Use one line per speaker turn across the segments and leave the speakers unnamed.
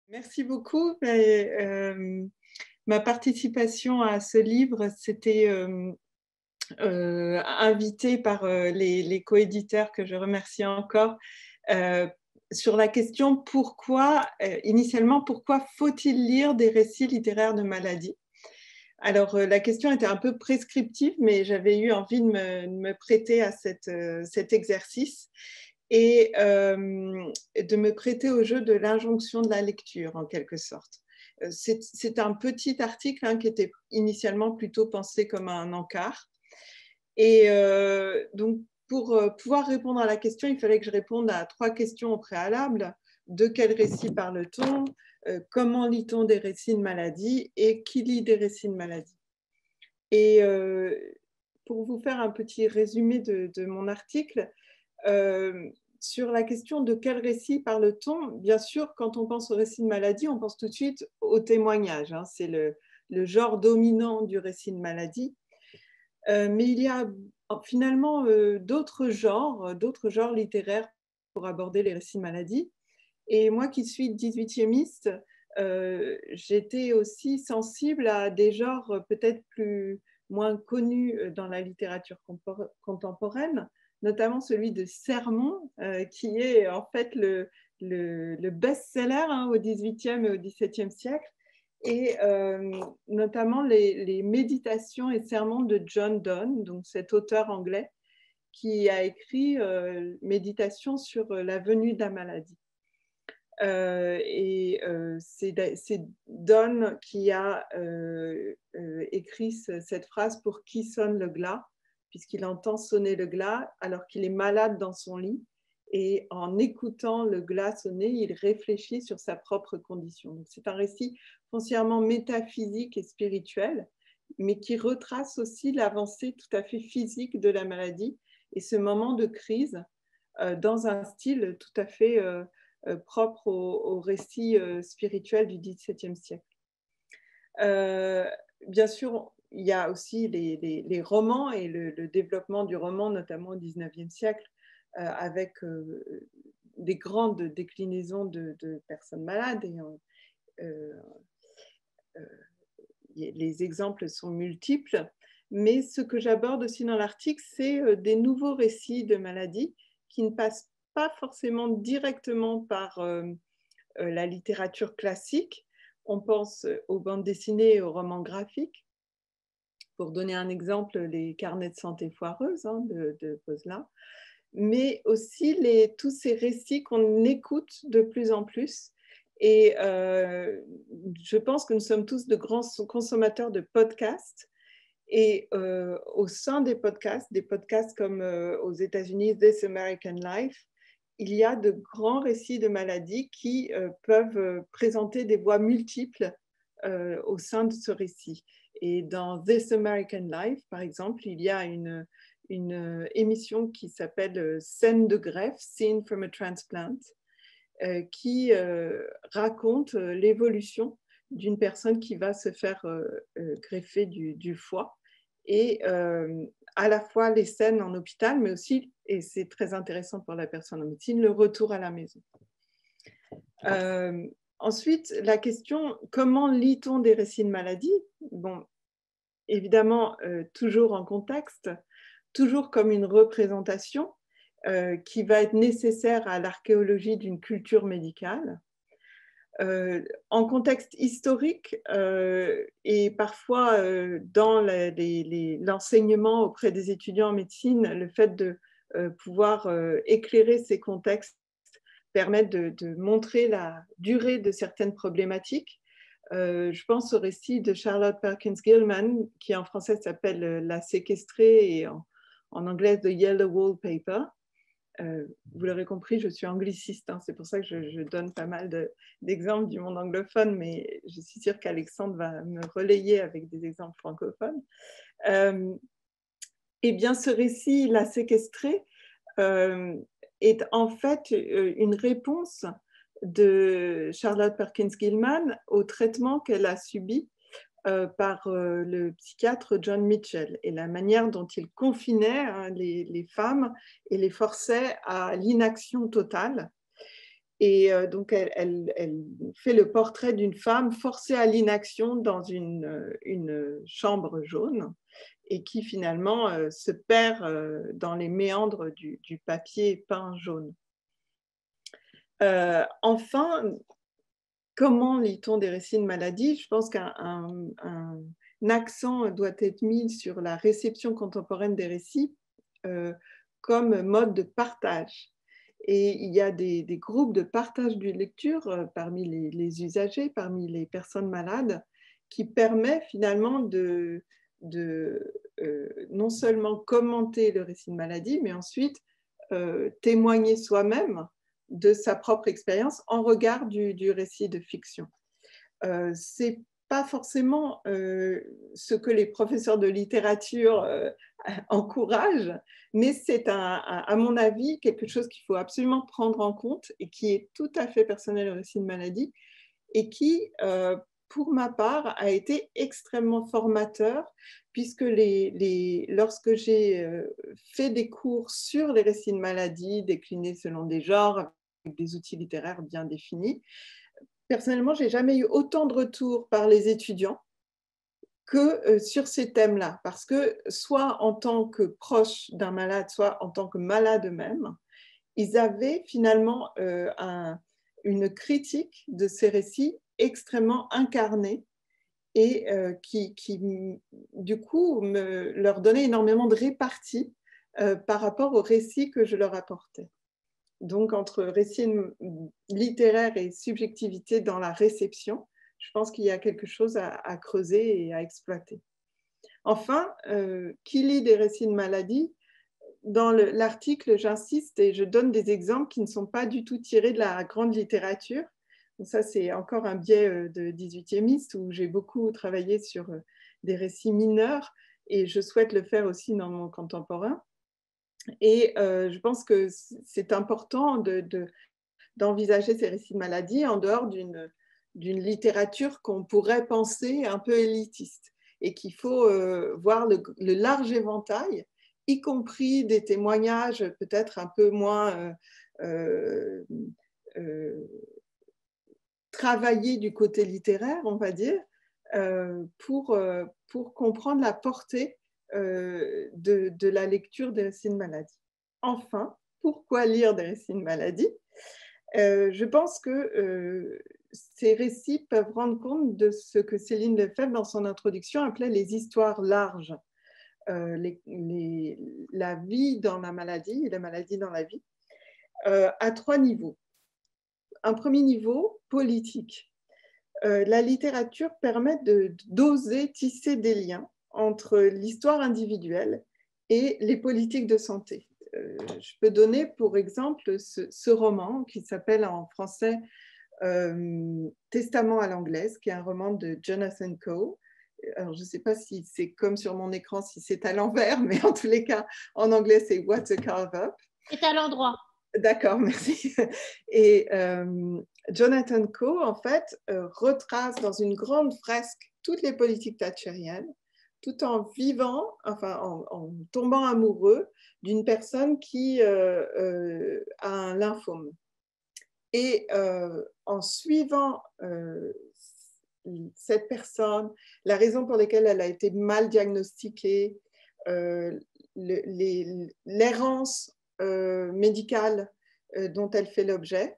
Merci beaucoup. Ma participation à ce livre, c'était invitée par les coéditeurs que je remercie encore, euh, sur la question initialement, pourquoi faut-il lire des récits littéraires de maladie? Alors, la question était un peu prescriptive, mais j'avais eu envie de me prêter à cet exercice et de me prêter au jeu de l'injonction de la lecture, en quelque sorte. C'est un petit article qui était initialement plutôt pensé comme un encart. Et donc, pour pouvoir répondre à la question, il fallait que je réponde à 3 questions au préalable. De quel récit parle-t-on? Comment lit-on des récits de maladie? Et qui lit des récits de maladie? Et pour vous faire un petit résumé de mon article, sur la question de quel récit parle-t-on, bien sûr, quand on pense au récit de maladie, on pense tout de suite au témoignage. C'est le genre dominant du récit de maladie. Mais il y a finalement d'autres genres littéraires pour aborder les récits de maladie. Et moi qui suis 18e, j'étais aussi sensible à des genres peut-être moins connus dans la littérature contemporaine, notamment celui de sermon, qui est en fait le best-seller au 18e et au 17e siècle, et notamment les méditations et sermons de John Donne, donc cet auteur anglais qui a écrit Méditation sur la venue de la maladie. C'est Donne qui a écrit cette phrase: pour qui sonne le glas, puisqu'il entend sonner le glas alors qu'il est malade dans son lit, et en écoutant le glas sonner, il réfléchit sur sa propre condition. C'est un récit foncièrement métaphysique et spirituel, mais qui retrace aussi l'avancée tout à fait physique de la maladie et ce moment de crise dans un style tout à fait propre au récit spirituel du XVIIe siècle. Bien sûr, il y a aussi les romans et le développement du roman, notamment au XIXe siècle, avec des grandes déclinaisons de personnes malades. Les exemples sont multiples, mais ce que j'aborde aussi dans l'article, c'est des nouveaux récits de maladies qui ne passent pas forcément directement par la littérature classique. On pense aux bandes dessinées et aux romans graphiques. Pour donner un exemple, les carnets de santé foireuses de Posela, mais aussi tous ces récits qu'on écoute de plus en plus. Et je pense que nous sommes tous de grands consommateurs de podcasts. Et au sein des podcasts comme aux États-Unis, This American Life, il y a de grands récits de maladies qui peuvent présenter des voix multiples au sein de ce récit. Et dans This American Life, par exemple, il y a une émission qui s'appelle Scène de greffe, Scene from a Transplant, qui raconte l'évolution d'une personne qui va se faire greffer du foie, et à la fois les scènes en hôpital, mais aussi, et c'est très intéressant pour la personne en médecine, le retour à la maison. Ensuite, la question: comment lit-on des récits de maladie? Bon, évidemment, toujours en contexte, toujours comme une représentation qui va être nécessaire à l'archéologie d'une culture médicale. En contexte historique et parfois dans l'enseignement auprès des étudiants en médecine, le fait de pouvoir éclairer ces contextes permet de montrer la durée de certaines problématiques. Je pense au récit de Charlotte Perkins Gilman, qui en français s'appelle La séquestrée et en anglais The Yellow Wallpaper. Vous l'aurez compris, je suis angliciste, c'est pour ça que je donne pas mal d'exemples du monde anglophone, mais je suis sûre qu'Alexandre va me relayer avec des exemples francophones. Et bien, ce récit, La séquestrée, est en fait une réponse de Charlotte Perkins Gilman au traitement qu'elle a subi par le psychiatre John Mitchell, et la manière dont il confinait les femmes et les forçait à l'inaction totale. Et donc, elle fait le portrait d'une femme forcée à l'inaction dans une chambre jaune et qui finalement se perd dans les méandres du papier peint jaune. Enfin, comment lit-on des récits de maladie? Je pense qu'un accent doit être mis sur la réception contemporaine des récits comme mode de partage. Et il y a des groupes de partage de lecture parmi les usagers, parmi les personnes malades, qui permet finalement de non seulement commenter le récit de maladie, mais ensuite témoigner soi-même de sa propre expérience en regard du récit de fiction. C'est pas forcément ce que les professeurs de littérature encouragent, mais c'est à mon avis quelque chose qu'il faut absolument prendre en compte et qui est tout à fait personnel au récit de maladie et qui, pour ma part, a été extrêmement formateur puisque lorsque j'ai fait des cours sur les récits de maladie déclinés selon des genres avec des outils littéraires bien définis, personnellement, je n'ai jamais eu autant de retours par les étudiants que sur ces thèmes-là, parce que soit en tant que proche d'un malade, soit en tant que malade eux-mêmes, ils avaient finalement une critique de ces récits extrêmement incarnés et qui, du coup, leur donnait énormément de répartie par rapport aux récits que je leur apportais. Donc, entre récit littéraire et subjectivité dans la réception, je pense qu'il y a quelque chose à creuser et à exploiter. Enfin, qui lit des récits de maladie? Dans l'article, j'insiste et je donne des exemples qui ne sont pas du tout tirés de la grande littérature. Donc ça, c'est encore un biais de 18e où j'ai beaucoup travaillé sur des récits mineurs et je souhaite le faire aussi dans mon contemporain. Et je pense que c'est important d'envisager ces récits de maladie en dehors d'une littérature qu'on pourrait penser un peu élitiste et qu'il faut voir le large éventail, y compris des témoignages peut-être un peu moins travaillés du côté littéraire, on va dire, pour comprendre la portée de la lecture des récits de maladie. Enfin, pourquoi lire des récits de maladie? Je pense que ces récits peuvent rendre compte de ce que Céline Lefebvre, dans son introduction, appelait les histoires larges. La vie dans la maladie et la maladie dans la vie, à 3 niveaux. Un premier niveau, politique. La littérature permet d'oser tisser des liens entre l'histoire individuelle et les politiques de santé. Je peux donner pour exemple ce roman qui s'appelle en français Testament à l'anglaise, qui est un roman de Jonathan Coe. Alors, je ne sais pas si c'est comme sur mon écran, si c'est à l'envers, mais en tous les cas, en anglais, c'est What's a Carve-Up.
C'est à l'endroit.
D'accord, merci. Et Jonathan Coe, en fait, retrace dans une grande fresque toutes les politiques thatchériennes, tout en vivant, enfin, en tombant amoureux d'une personne qui a un lymphome. Et en suivant cette personne, la raison pour laquelle elle a été mal diagnostiquée, l'errance médicale dont elle fait l'objet,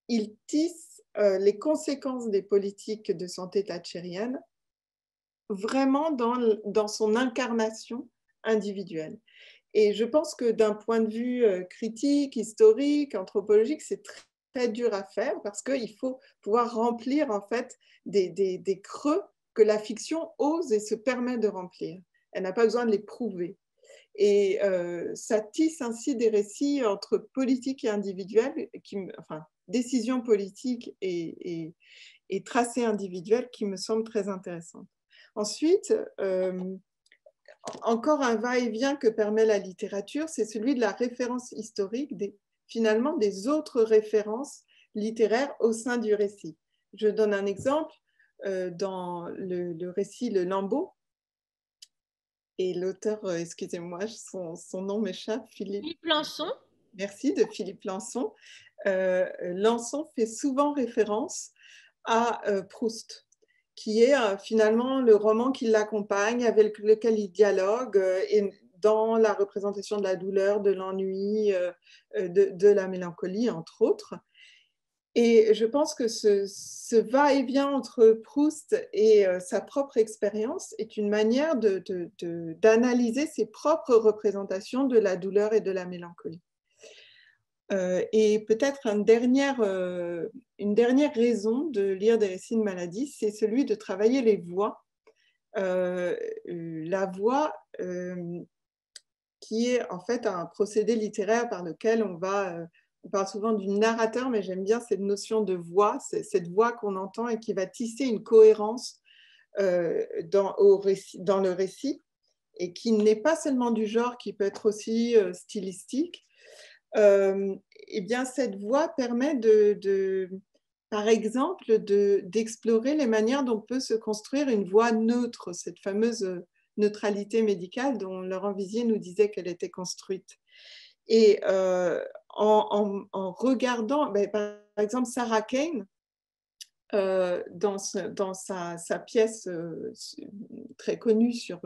il tisse les conséquences des politiques de santé thatchérienne vraiment dans son incarnation individuelle. Et je pense que d'un point de vue critique, historique, anthropologique, c'est très dur à faire parce qu'il faut pouvoir remplir en fait des creux que la fiction ose et se permet de remplir. Elle n'a pas besoin de les prouver. Et ça tisse ainsi des récits entre politique et individuel, enfin, décisions politiques et tracés individuels qui me semblent très intéressants. Ensuite, encore un va-et-vient que permet la littérature, c'est celui de la référence historique, finalement des autres références littéraires au sein du récit. Je donne un exemple dans le récit Le Lambeau, et l'auteur, excusez-moi, son nom m'échappe,
Philippe Lançon.
Merci de Philippe Lançon. Lançon fait souvent référence à Proust, qui est finalement le roman qui l'accompagne, avec lequel il dialogue, et dans la représentation de la douleur, de l'ennui, de la mélancolie, entre autres. Et je pense que ce va-et-vient entre Proust et sa propre expérience est une manière d'analyser ses propres représentations de la douleur et de la mélancolie. Et peut-être une dernière raison de lire des récits de maladie, c'est celui de travailler les voix. La voix qui est en fait un procédé littéraire par lequel on parle souvent du narrateur, mais j'aime bien cette notion de voix, cette voix qu'on entend et qui va tisser une cohérence dans le récit, et qui n'est pas seulement du genre, qui peut être aussi stylistique. Eh bien, cette voie permet par exemple, d'explorer les manières dont peut se construire une voie neutre, cette fameuse neutralité médicale dont Laurent Visier nous disait qu'elle était construite. Et en regardant, par exemple, Sarah Kane, dans sa pièce très connue sur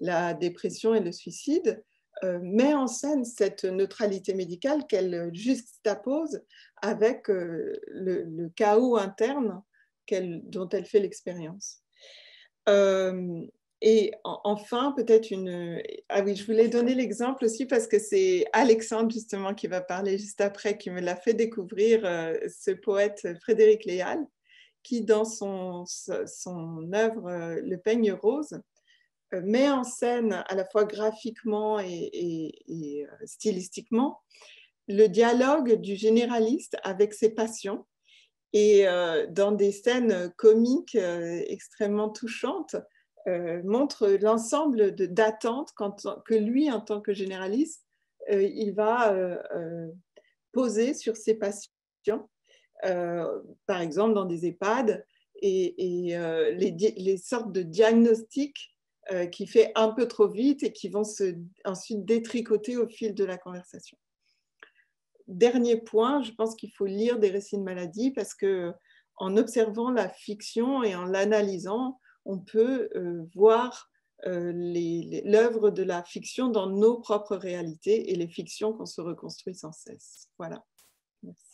la dépression et le suicide, met en scène cette neutralité médicale qu'elle juxtapose avec le chaos interne dont elle fait l'expérience. Et enfin, peut-être Ah oui, je voulais donner l'exemple aussi parce que c'est Alexandre justement qui va parler juste après, qui me l'a fait découvrir, ce poète Frédéric Léal, qui dans son œuvre Le peigne rose, met en scène à la fois graphiquement et stylistiquement le dialogue du généraliste avec ses patients, et dans des scènes comiques extrêmement touchantes, montre l'ensemble d'attentes que lui, en tant que généraliste, il va poser sur ses patients, par exemple dans des EHPAD, et les sortes de diagnostics qui fait un peu trop vite et qui vont ensuite détricoter au fil de la conversation. Dernier point, je pense qu'il faut lire des récits de maladie parce qu'en observant la fiction et en l'analysant, on peut voir l'œuvre de la fiction dans nos propres réalités et les fictions qu'on se reconstruit sans cesse. Voilà. Merci.